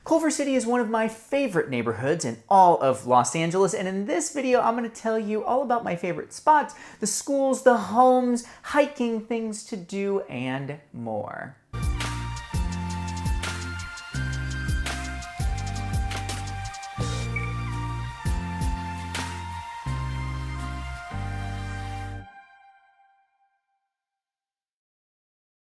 Culver City is one of my favorite neighborhoods in all of Los Angeles, and in this video I'm going to tell you all about my favorite spots, the schools, the homes, hiking, things to do, and more.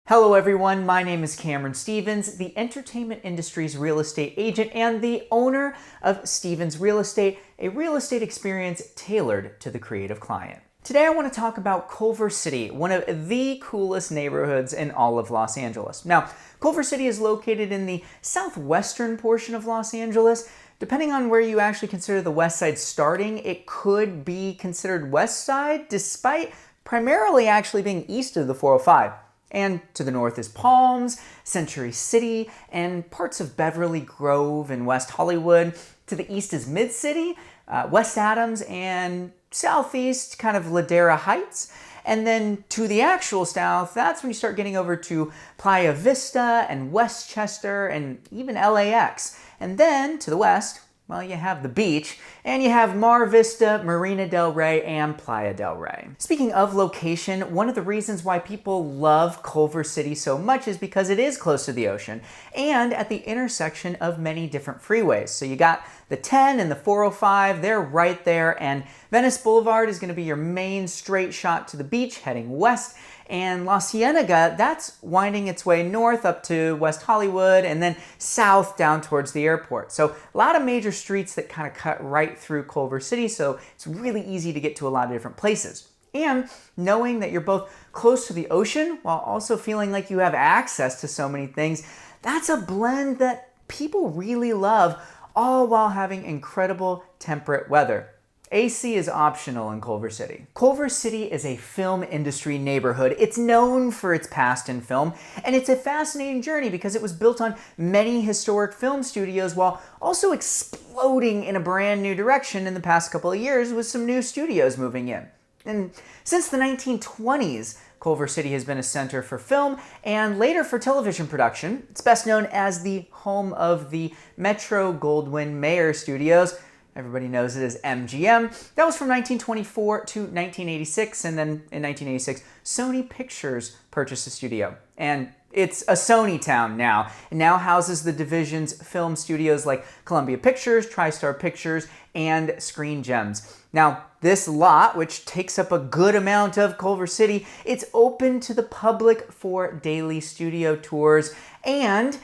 Hello everyone, my name is Cameron Stevens, the entertainment industry's real estate agent and the owner of Stevens Real Estate, a real estate experience tailored to the creative client. Today I want to talk about Culver City, one of the coolest neighborhoods in all of Los Angeles. Now, Culver City is located in the southwestern portion of Los Angeles. Depending on where you actually consider the west side starting, it could be considered west side, despite primarily actually being east of the 405. And to the north is Palms, Century City, and parts of Beverly Grove and West Hollywood. To the east is Mid-City, West Adams, and southeast, kind of Ladera Heights. And then to the actual south, that's when you start getting over to Playa Vista and Westchester and even LAX. And then to the west, well, you have the beach, and you have Mar Vista, Marina del Rey, and Playa del Rey. Speaking of location, one of the reasons why people love Culver City so much is because it is close to the ocean and at the intersection of many different freeways. So you got the 10 and the 405, they're right there, and Venice Boulevard is going to be your main straight shot to the beach heading west. And La Cienega, that's winding its way north up to West Hollywood and then south down towards the airport. So a lot of major streets that kind of cut right through Culver City, so it's really easy to get to a lot of different places. And knowing that you're both close to the ocean while also feeling like you have access to so many things, that's a blend that people really love, all while having incredible temperate weather. AC is optional in Culver City. Culver City is a film industry neighborhood. It's known for its past in film, and it's a fascinating journey because it was built on many historic film studios while also exploding in a brand new direction in the past couple of years with some new studios moving in. And since the 1920s, Culver City has been a center for film and later for television production. It's best known as the home of the Metro-Goldwyn-Mayer Studios. Everybody knows it as MGM. That was from 1924 to 1986, and then in 1986, Sony Pictures purchased the studio. And it's a Sony town now. It now houses the division's film studios like Columbia Pictures, TriStar Pictures, and Screen Gems. Now, this lot, which takes up a good amount of Culver City, it's open to the public for daily studio tours, and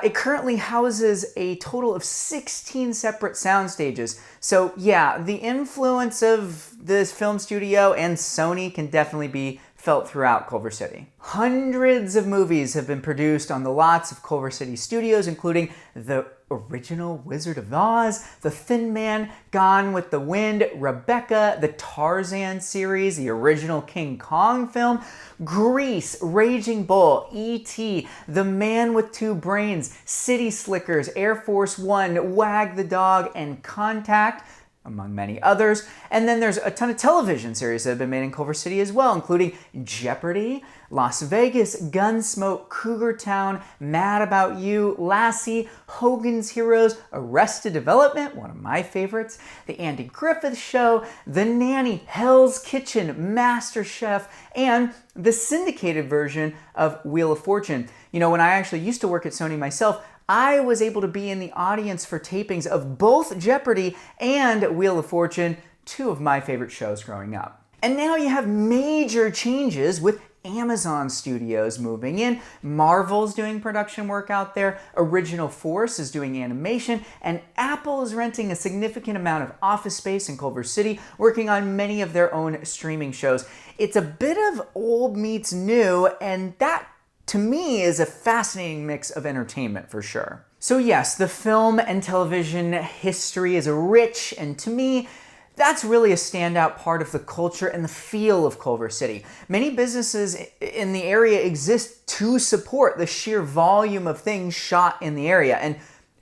it currently houses a total of 16 separate sound stages. So yeah, the influence of this film studio and Sony can definitely be felt throughout Culver City. Hundreds of movies have been produced on the lots of Culver City studios, including the original Wizard of Oz, The Thin Man, Gone with the Wind, Rebecca, the Tarzan series, the original King Kong film, Grease, Raging Bull, E.T., The Man with Two Brains, City Slickers, Air Force One, Wag the Dog, and Contact, among many others. And then there's a ton of television series that have been made in Culver City as well, including Jeopardy, Las Vegas, Gunsmoke, Cougar Town, Mad About You, Lassie, Hogan's Heroes, Arrested Development, one of my favorites, The Andy Griffith Show, The Nanny, Hell's Kitchen, MasterChef, and the syndicated version of Wheel of Fortune. You know, when I actually used to work at Sony myself, I was able to be in the audience for tapings of both Jeopardy and Wheel of Fortune, two of my favorite shows growing up. And now you have major changes with Amazon Studios moving in, Marvel's doing production work out there, Original Force is doing animation, and Apple is renting a significant amount of office space in Culver City, working on many of their own streaming shows. It's a bit of old meets new, and that to me is a fascinating mix of entertainment for sure. So yes, the film and television history is rich, and to me, that's really a standout part of the culture and the feel of Culver City. Many businesses in the area exist to support the sheer volume of things shot in the area. And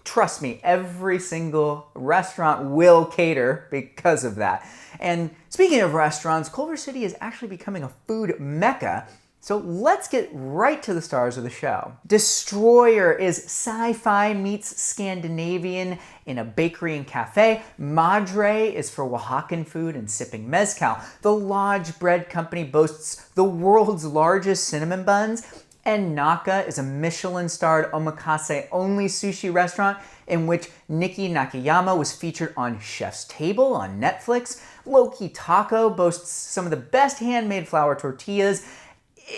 trust me, every single restaurant will cater because of that. And speaking of restaurants, Culver City is actually becoming a food mecca So let's get right to the stars of the show. Destroyer is sci-fi meets Scandinavian in a bakery and cafe. Madre is for Oaxacan food and sipping mezcal. The Lodge Bread Company boasts the world's largest cinnamon buns. And Naka is a Michelin-starred omakase-only sushi restaurant in which Nikki Nakayama was featured on Chef's Table on Netflix. Loki Taco boasts some of the best handmade flour tortillas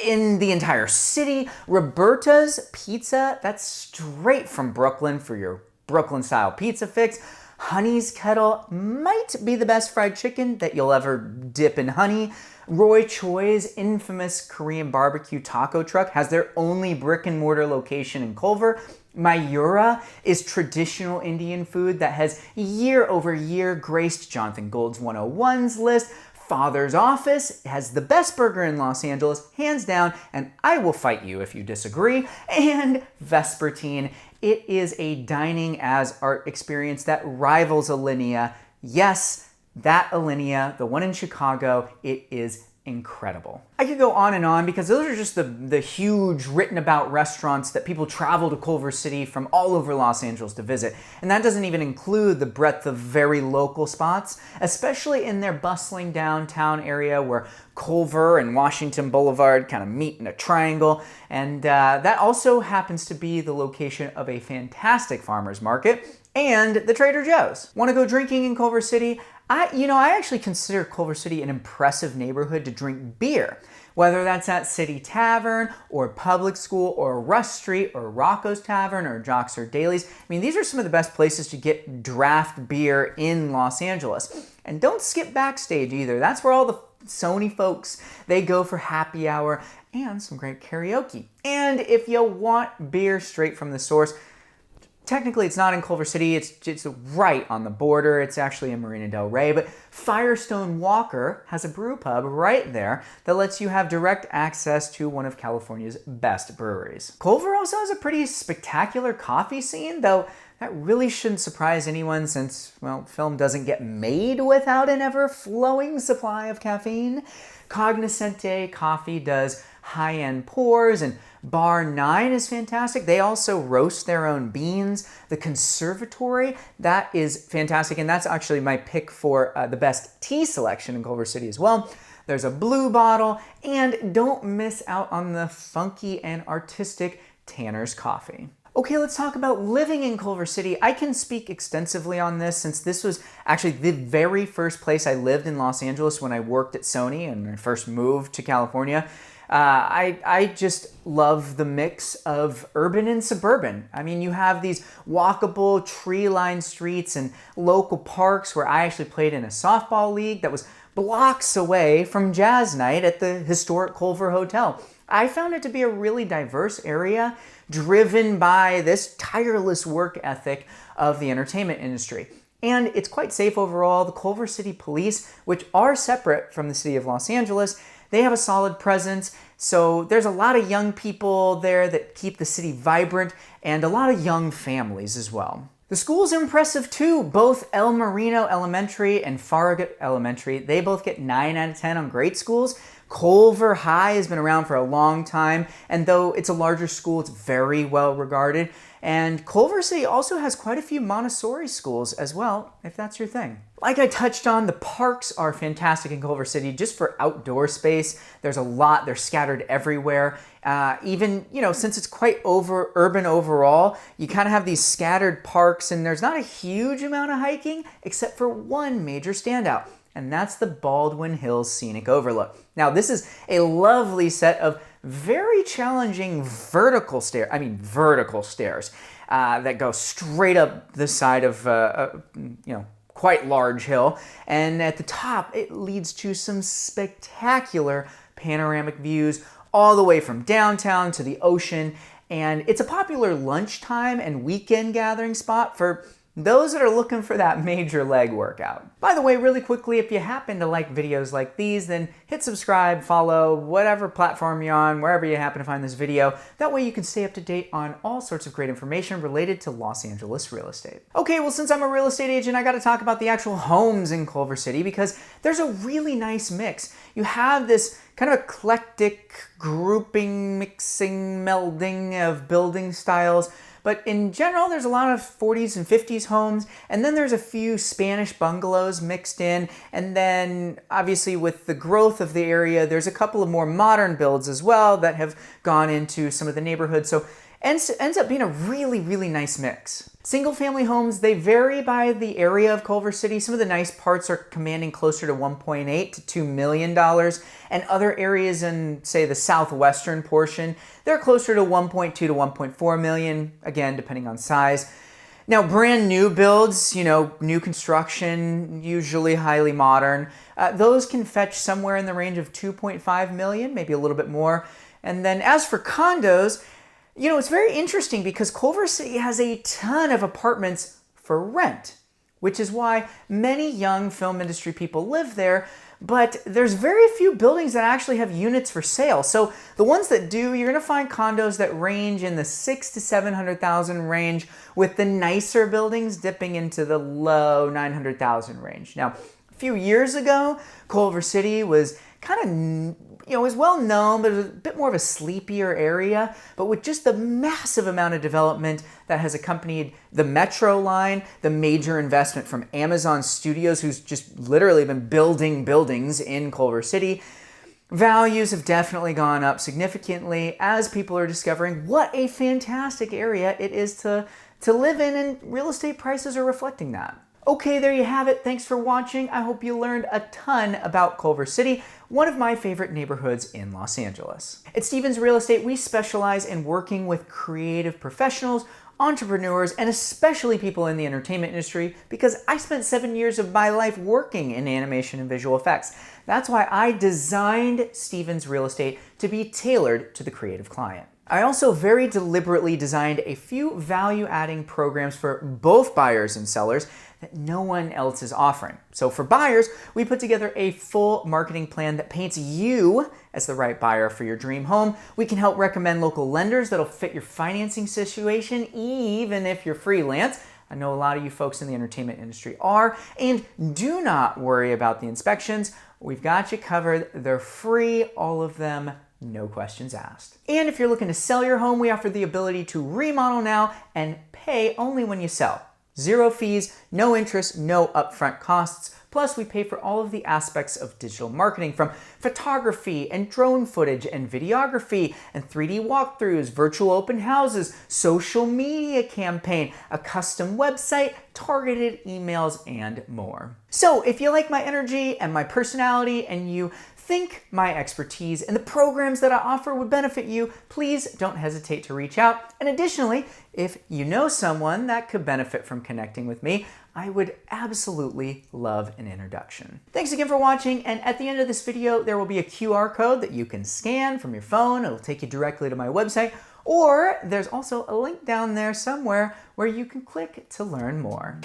in the entire city. Roberta's Pizza, that's straight from Brooklyn for your Brooklyn-style pizza fix. Honey's Kettle might be the best fried chicken that you'll ever dip in honey. Roy Choi's infamous Korean barbecue taco truck has their only brick and mortar location in Culver. Mayura is traditional Indian food that has year over year graced Jonathan Gold's 101's list. Father's Office has the best burger in Los Angeles, hands down, and I will fight you if you disagree. And Vespertine, it is a dining as art experience that rivals Alinea. Yes, that Alinea, the one in Chicago, it is incredible. I could go on because those are just the huge written about restaurants that people travel to Culver City from all over Los Angeles to visit. And that doesn't even include the breadth of very local spots, especially in their bustling downtown area where Culver and Washington Boulevard kind of meet in a triangle. And that also happens to be the location of a fantastic farmer's market and the Trader Joe's. Want to go drinking in Culver City? I actually consider Culver City an impressive neighborhood to drink beer. Whether that's at City Tavern or Public School or Rush Street or Rocco's Tavern or Jocks or Dailies. I mean, these are some of the best places to get draft beer in Los Angeles. And don't skip Backstage either. That's where all the Sony folks, they go for happy hour and some great karaoke. And if you want beer straight from the source, technically, it's not in Culver City, it's right on the border. It's actually in Marina del Rey, but Firestone Walker has a brew pub right there that lets you have direct access to one of California's best breweries. Culver also has a pretty spectacular coffee scene, though that really shouldn't surprise anyone since, well, film doesn't get made without an ever-flowing supply of caffeine. Cognoscente Coffee does high-end pours, and Bar 9 is fantastic. They also roast their own beans. The Conservatory, that is fantastic, and that's actually my pick for the best tea selection in Culver City as well. There's a blue bottle, and don't miss out on the funky and artistic Tanner's Coffee. Okay, let's talk about living in Culver City. I can speak extensively on this since this was actually the very first place I lived in Los Angeles when I worked at Sony and I first moved to California. I just love the mix of urban and suburban. I mean, you have these walkable, tree-lined streets and local parks where I actually played in a softball league that was blocks away from Jazz Night at the historic Culver Hotel. I found it to be a really diverse area driven by this tireless work ethic of the entertainment industry. And it's quite safe overall. The Culver City Police, which are separate from the city of Los Angeles, they have a solid presence. So there's a lot of young people there that keep the city vibrant and a lot of young families as well. The school's impressive too. Both El Marino Elementary and Farragut Elementary, they both get 9 out of 10 on great schools. Culver High has been around for a long time, and though it's a larger school, it's very well regarded. And Culver City also has quite a few Montessori schools as well, if that's your thing. Like I touched on, the parks are fantastic in Culver City just for outdoor space. There's a lot, they're scattered everywhere. Even, since it's quite urban overall, you kind of have these scattered parks and there's not a huge amount of hiking except for one major standout. And that's the Baldwin Hills Scenic Overlook. Now, this is a lovely set of very challenging vertical stairs that go straight up the side of, quite large hill. And at the top, it leads to some spectacular panoramic views all the way from downtown to the ocean. And it's a popular lunchtime and weekend gathering spot for those that are looking for that major leg workout. By the way, really quickly, if you happen to like videos like these, then hit subscribe, follow, whatever platform you're on, wherever you happen to find this video. That way you can stay up to date on all sorts of great information related to Los Angeles real estate. Okay, well, since I'm a real estate agent, I gotta talk about the actual homes in Culver City because there's a really nice mix. You have this kind of eclectic grouping, mixing, melding of building styles. But in general, there's a lot of 40s and 50s homes, and then there's a few Spanish bungalows mixed in, and then obviously with the growth of the area, there's a couple of more modern builds as well that have gone into some of the neighborhoods. So ends up being a really, really nice mix. Single-family homes, they vary by the area of Culver City. Some of the nice parts are commanding closer to $1.8 to $2 million, and other areas in, say, the southwestern portion, they're closer to 1.2 to 1.4 million, again, depending on size. Now, brand new builds, new construction, usually highly modern, those can fetch somewhere in the range of 2.5 million, maybe a little bit more. And then as for condos, it's very interesting because Culver City has a ton of apartments for rent, which is why many young film industry people live there, but there's very few buildings that actually have units for sale. So the ones that do, you're gonna find condos that range in the 600,000 to 700,000 range, with the nicer buildings dipping into the low 900,000 range. Now, a few years ago, Culver City was kind of, it was well known, but it was a bit more of a sleepier area. But with just the massive amount of development that has accompanied the Metro line, the major investment from Amazon Studios, who's just literally been building buildings in Culver City, values have definitely gone up significantly as people are discovering what a fantastic area it is to live in, and real estate prices are reflecting that. Okay, there you have it. Thanks for watching. I hope you learned a ton about Culver City, one of my favorite neighborhoods in Los Angeles. At Stevens Real Estate, we specialize in working with creative professionals, entrepreneurs, and especially people in the entertainment industry, because I spent 7 years of my life working in animation and visual effects. That's why I designed Stevens Real Estate to be tailored to the creative client. I also very deliberately designed a few value-adding programs for both buyers and sellers that no one else is offering. So for buyers, we put together a full marketing plan that paints you as the right buyer for your dream home. We can help recommend local lenders that'll fit your financing situation, even if you're freelance. I know a lot of you folks in the entertainment industry are. And do not worry about the inspections. We've got you covered. They're free, all of them. No questions asked. And if you're looking to sell your home, we offer the ability to remodel now and pay only when you sell. Zero fees, no interest, no upfront costs. Plus, we pay for all of the aspects of digital marketing, from photography and drone footage and videography and 3D walkthroughs, virtual open houses, social media campaign, a custom website, targeted emails, and more. So if you like my energy and my personality and you think my expertise and the programs that I offer would benefit you, please don't hesitate to reach out. And additionally, if you know someone that could benefit from connecting with me, I would absolutely love an introduction. Thanks again for watching, and at the end of this video, there will be a QR code that you can scan from your phone. It'll take you directly to my website, or there's also a link down there somewhere where you can click to learn more.